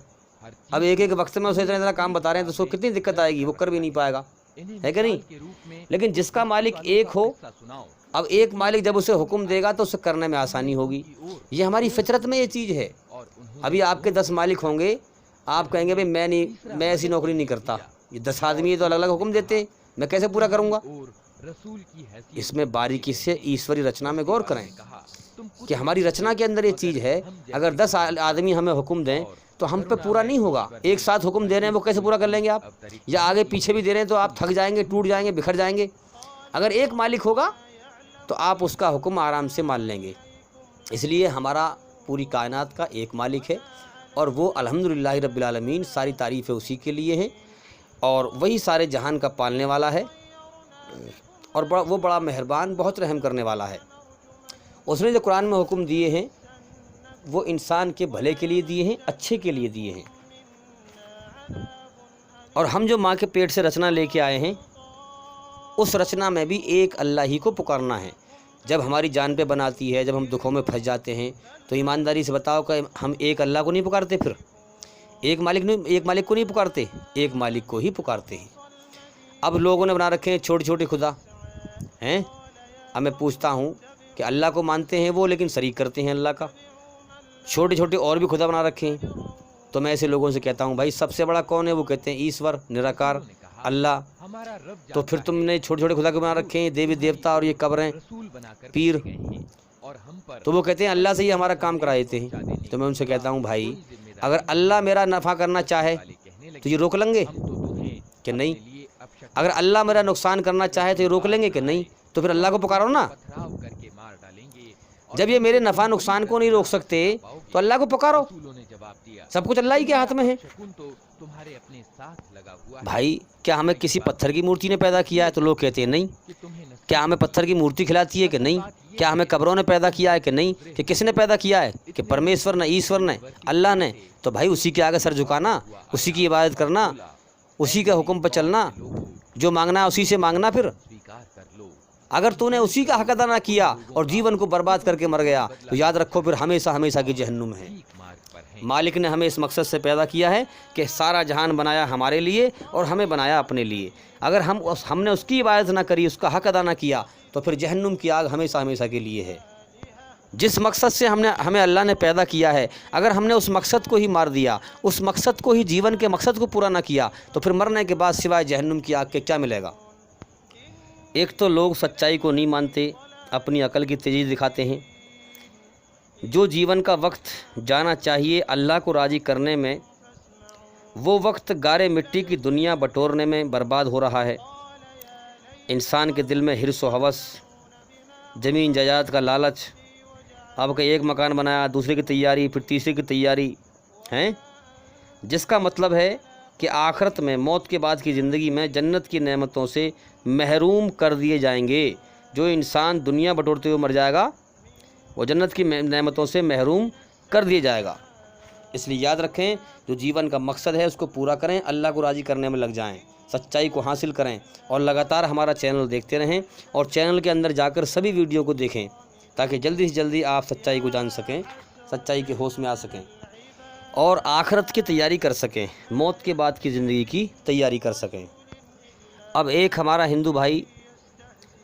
اب ایک وقت میں اسے اتنا کام بتا رہے ہیں تو اس کو کتنی دقت آئے گی، وہ کر بھی نہیں پائے گا، ہے کہ نہیں؟ لیکن جس کا مالک ایک ہو، اب ایک مالک جب اسے حکم دے گا تو اسے کرنے میں آسانی ہوگی۔ یہ ہماری فطرت میں یہ چیز ہے۔ ابھی آپ کے 10 مالک ہوں گے، آپ کہیں گے بھائی میں ایسی نوکری نہیں کرتا، یہ 10 آدمی تو الگ الگ حکم دیتے ہیں، میں کیسے پورا کروں گا؟ اس میں باریکی سے ایشوری رچنا میں غور کریں کہ ہماری رچنا کے اندر یہ چیز ہے، اگر 10 آدمی ہمیں حکم دیں تو ہم پہ پورا نہیں ہوگا۔ ایک ساتھ حکم دے رہے ہیں، وہ کیسے پورا کر لیں گے آپ؟ یا آگے پیچھے بھی دے رہے ہیں تو آپ تھک جائیں گے، ٹوٹ جائیں گے، بکھر جائیں گے۔ اگر ایک مالک ہوگا تو آپ اس کا حکم آرام سے مان لیں گے۔ اس لیے ہمارا پوری کائنات کا ایک مالک ہے، اور وہ الحمدللہ رب العالمین، ساری تعریفیں اسی کے لیے ہیں، اور وہی سارے جہان کا پالنے والا ہے، اور وہ بڑا مہربان، بہت رحم کرنے والا ہے۔ اس نے جو قرآن میں حکم دیے ہیں وہ انسان کے بھلے کے لیے دیے ہیں، اچھے کے لیے دیے ہیں۔ اور ہم جو ماں کے پیٹ سے رچنا لے کے آئے ہیں، اس رچنا میں بھی ایک اللہ ہی کو پکارنا ہے۔ جب ہماری جان پہ بناتی ہے، جب ہم دکھوں میں پھنس جاتے ہیں، تو ایمانداری سے بتاؤ کہ ہم ایک اللہ کو نہیں پکارتے؟ پھر ایک مالک کو نہیں پکارتے، ایک مالک کو ہی پکارتے ہیں۔ اب لوگوں نے بنا رکھے ہیں چھوٹے چھوٹے خدا ہیں۔ اب میں پوچھتا ہوں کہ اللہ کو مانتے ہیں وہ، لیکن شریک کرتے ہیں اللہ کا، چھوٹے چھوٹے اور بھی خدا بنا رکھے ہیں۔ تو میں ایسے لوگوں سے کہتا ہوں، بھائی سب سے بڑا کون ہے؟ وہ کہتے ہیں ایشور، نراکار، اللہ۔ تو پھر تم نے چھوٹے چھوٹے خدا کو بنا رکھے ہیں، دیوی دیوتا اور یہ قبریں، پیر۔ تو وہ کہتے ہیں اللہ سے ہی ہمارا کام کرا دیتے ہیں۔ تو میں ان سے کہتا ہوں بھائی اگر اللہ میرا نفع کرنا چاہے تو یہ روک لیں گے کہ نہیں؟ اگر اللہ میرا نقصان کرنا چاہے تو یہ روک لیں گے کہ نہیں؟ تو پھر اللہ کو پکارو نا۔ جب یہ میرے نفع نقصان کو نہیں روک سکتے تو اللہ کو پکارو، سب کچھ اللہ ہی کے ہاتھ میں ہے۔ بھائی کیا ہمیں کسی پتھر کی مورتی نے پیدا کیا ہے؟ تو لوگ کہتے ہیں نہیں۔ کیا ہمیں پتھر کی مورتی کھلاتی ہے کہ نہیں؟ کیا ہمیں قبروں نے پیدا کیا ہے کہ نہیں؟ کہ کس نے پیدا کیا ہے؟ کہ پرمیشور نے، ایشور نے، اللہ نے۔ تو بھائی اسی کے آگے سر جھکانا، اسی کی عبادت کرنا، اسی کے حکم پہ چلنا، جو مانگنا ہے اسی سے مانگنا۔ پھر اگر تو نے اسی کا حق ادا نہ کیا اور جیون کو برباد کر کے مر گیا تو یاد رکھو پھر ہمیشہ ہمیشہ کی جہنم ہے۔ مالک نے ہمیں اس مقصد سے پیدا کیا ہے کہ سارا جہان بنایا ہمارے لیے اور ہمیں بنایا اپنے لیے۔ اگر ہم نے اس کی عبادت نہ کری، اس کا حق ادا نہ کیا تو پھر جہنم کی آگ ہمیشہ ہمیشہ کے لیے ہے۔ جس مقصد سے ہمیں اللہ نے پیدا کیا ہے، اگر ہم نے اس مقصد کو ہی مار دیا، اس مقصد کو ہی، جیون کے مقصد کو پورا نہ کیا تو پھر مرنے کے بعد سوائے جہنم کی آگ کے کیا ملے گا؟ ایک تو لوگ سچائی کو نہیں مانتے، اپنی عقل کی تیزی دکھاتے ہیں۔ جو جیون کا وقت جانا چاہیے اللہ کو راضی کرنے میں، وہ وقت گارے مٹی کی دنیا بٹورنے میں برباد ہو رہا ہے۔ انسان کے دل میں حرص و ہوس، زمین جائیداد کا لالچ، اب کہ ایک مکان بنایا، دوسرے کی تیاری، پھر تیسرے کی تیاری ہیں، جس کا مطلب ہے کہ آخرت میں، موت کے بعد کی زندگی میں جنت کی نعمتوں سے محروم کر دیے جائیں گے۔ جو انسان دنیا بٹورتے ہوئے مر جائے گا وہ جنت کی نعمتوں سے محروم کر دیا جائے گا۔ اس لیے یاد رکھیں جو جیون کا مقصد ہے اس کو پورا کریں، اللہ کو راضی کرنے میں لگ جائیں، سچائی کو حاصل کریں اور لگاتار ہمارا چینل دیکھتے رہیں اور چینل کے اندر جا کر سبھی ویڈیو کو دیکھیں تاکہ جلدی سے جلدی آپ سچائی کو جان سکیں، سچائی کے ہوش میں آ سکیں اور آخرت کی تیاری کر سکیں، موت کے بعد کی زندگی کی تیاری کر سکیں۔ اب ایک ہمارا ہندو بھائی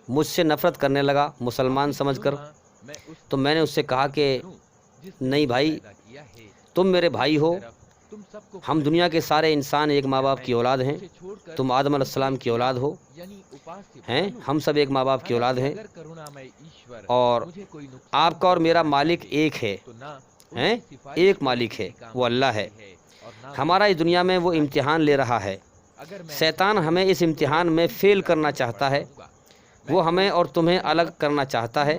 مجھ سے نفرت کرنے لگا مسلمان سمجھ کر، تو میں نے اس سے کہا کہ نہیں بھائی، تم میرے بھائی ہو، ہم دنیا کے سارے انسان ایک ماں باپ کی اولاد ہیں، تم آدم علیہ السلام کی اولاد ہو ہیں، ہم سب ایک ماں باپ کی اولاد ہیں اور آپ کا اور میرا مالک ایک ہے، ایک مالک ہے، وہ اللہ ہے۔ ہمارا اس دنیا میں وہ امتحان لے رہا ہے، شیطان ہمیں اس امتحان میں فیل کرنا چاہتا ہے، وہ ہمیں اور تمہیں الگ کرنا چاہتا ہے۔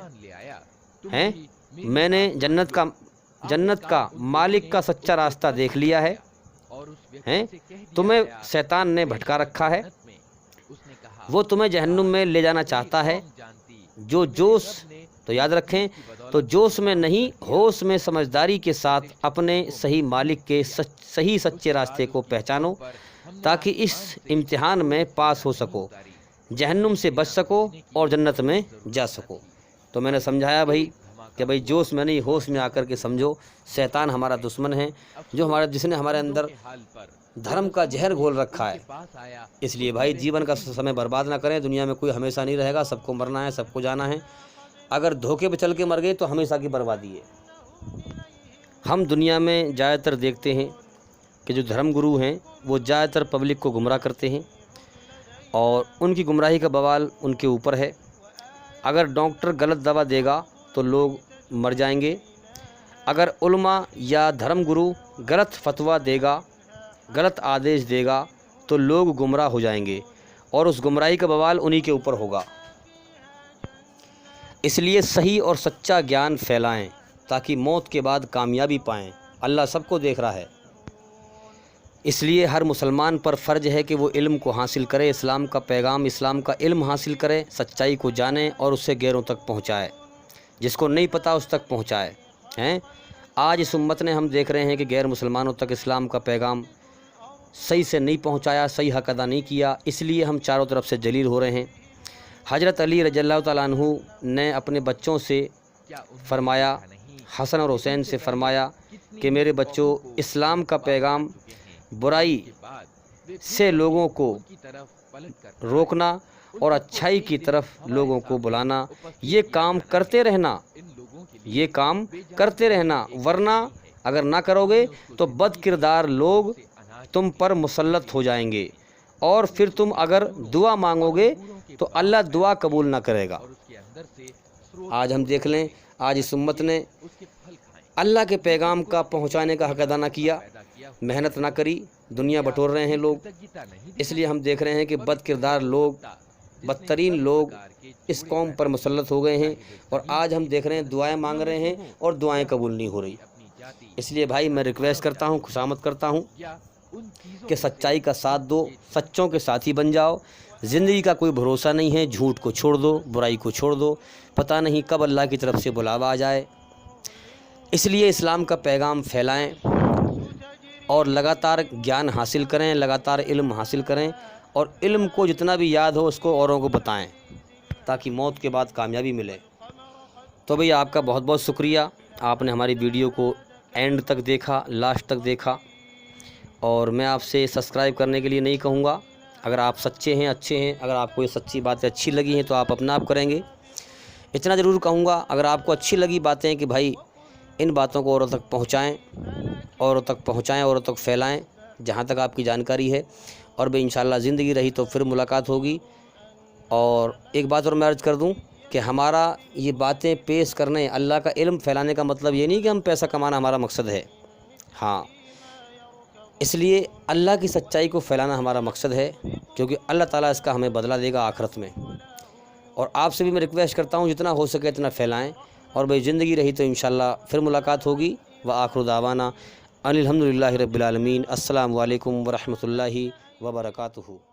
میں نے جنت کا مالک کا سچا راستہ دیکھ لیا ہے، تمہیں شیطان نے بھٹکا رکھا ہے، وہ تمہیں جہنم میں لے جانا چاہتا ہے۔ جو جوش، تو یاد رکھیں، تو جوش میں نہیں، ہوش میں سمجھداری کے ساتھ اپنے صحیح مالک کے صحیح سچے راستے کو پہچانو تاکہ اس امتحان میں پاس ہو سکو، جہنم سے بچ سکو اور جنت میں جا سکو۔ تو میں نے سمجھایا بھائی کہ بھائی جوش میں نہیں، ہوش میں آ کر کے سمجھو، شیطان ہمارا دشمن ہے جس نے ہمارے اندر دھرم کا زہر گھول رکھا ہے۔ اس لیے بھائی جیون کا سمے برباد نہ کریں، دنیا میں کوئی ہمیشہ نہیں رہے گا، سب کو مرنا ہے، سب کو جانا ہے۔ اگر دھوکے پہ چل کے مر گئے تو ہمیشہ کی بربادی ہے۔ ہم دنیا میں زیادہ تر دیکھتے ہیں کہ جو دھرم گرو ہیں وہ زیادہ تر پبلک کو گمراہ کرتے ہیں اور ان کی گمراہی کا بوال ان کے اوپر ہے۔ اگر ڈاکٹر غلط دوا دے گا تو لوگ مر جائیں گے، اگر علماء یا دھرم گرو غلط فتویٰ دے گا، غلط آدیش دے گا تو لوگ گمراہ ہو جائیں گے اور اس گمراہی کا بوال انہی کے اوپر ہوگا۔ اس لیے صحیح اور سچا گیان پھیلائیں تاکہ موت کے بعد کامیابی پائیں۔ اللہ سب کو دیکھ رہا ہے، اس لیے ہر مسلمان پر فرض ہے کہ وہ علم کو حاصل کرے، اسلام کا پیغام، اسلام کا علم حاصل کرے، سچائی کو جانے اور اسے غیروں تک پہنچائے، جس کو نہیں پتہ اس تک پہنچائے۔ آج اس امت نے ہم دیکھ رہے ہیں کہ غیر مسلمانوں تک اسلام کا پیغام صحیح سے نہیں پہنچایا، صحیح حق ادا نہیں کیا، اس لیے ہم چاروں طرف سے ذلیل ہو رہے ہیں۔ حضرت علی رضی اللہ تعالیٰ عنہ نے اپنے بچوں سے فرمایا، حسن اور حسین سے فرمایا کہ میرے بچوں، اسلام کا پیغام، برائی سے لوگوں کو روکنا اور اچھائی کی طرف لوگوں کو بلانا، یہ کام کرتے رہنا، ورنہ اگر نہ کرو گے تو بد کردار لوگ تم پر مسلط ہو جائیں گے اور پھر تم اگر دعا مانگو گے تو اللہ دعا قبول نہ کرے گا۔ آج ہم دیکھ لیں آج اس امت نے اللہ کے پیغام کا پہنچانے کا حق ادا نہ کیا، محنت نہ کری، دنیا بٹور رہے ہیں لوگ۔ اس لیے ہم دیکھ رہے ہیں کہ بد کردار لوگ، بدترین لوگ اس قوم پر مسلط ہو گئے ہیں، اور آج ہم دیکھ رہے ہیں دعائیں مانگ رہے ہیں اور دعائیں قبول نہیں ہو رہی۔ اس لیے بھائی میں ریکویسٹ کرتا ہوں، خشامت کرتا ہوں کہ سچائی کا ساتھ دو، سچوں کے ساتھی بن جاؤ۔ زندگی کا کوئی بھروسہ نہیں ہے، جھوٹ کو چھوڑ دو، برائی کو چھوڑ دو، پتہ نہیں کب اللہ کی طرف سے بلاوا آ جائے۔ اس لیے اسلام کا پیغام پھیلائیں اور لگاتار گیان حاصل کریں، لگاتار علم حاصل کریں، اور علم کو جتنا بھی یاد ہو اس کو اوروں کو بتائیں تاکہ موت کے بعد کامیابی ملے۔ تو بھئی آپ کا بہت بہت شکریہ، آپ نے ہماری ویڈیو کو اینڈ تک دیکھا، لاسٹ تک دیکھا، اور میں آپ سے سبسکرائب کرنے کے لیے نہیں کہوں گا۔ اگر آپ سچے ہیں، اچھے ہیں، اگر آپ کو یہ سچی باتیں اچھی لگی ہیں تو آپ اپنا آپ کریں گے۔ اتنا ضرور کہوں گا، اگر آپ کو اچھی لگی باتیں کہ بھائی ان باتوں کو اوروں تک پہنچائیں، اوروں تک پھیلائیں جہاں تک آپ کی جانکاری ہے، اور بھئی انشاءاللہ زندگی رہی تو پھر ملاقات ہوگی۔ اور ایک بات اور میں عرض کر دوں کہ ہمارا یہ باتیں پیش کرنے، اللہ کا علم پھیلانے کا مطلب یہ نہیں کہ ہم پیسہ کمانا ہمارا مقصد ہے، ہاں، اس لیے اللہ کی سچائی کو پھیلانا ہمارا مقصد ہے، کیونکہ اللہ تعالیٰ اس کا ہمیں بدلہ دے گا آخرت میں۔ اور آپ سے بھی میں ریکویسٹ کرتا ہوں جتنا ہو سکے اتنا پھیلائیں، اور بھئی زندگی رہی تو انشاءاللہ پھر ملاقات ہوگی۔ وآخر دعوانا ان الحمدللہ رب العالمین۔ السلام علیکم ورحمۃ اللہ وبرکاتہ۔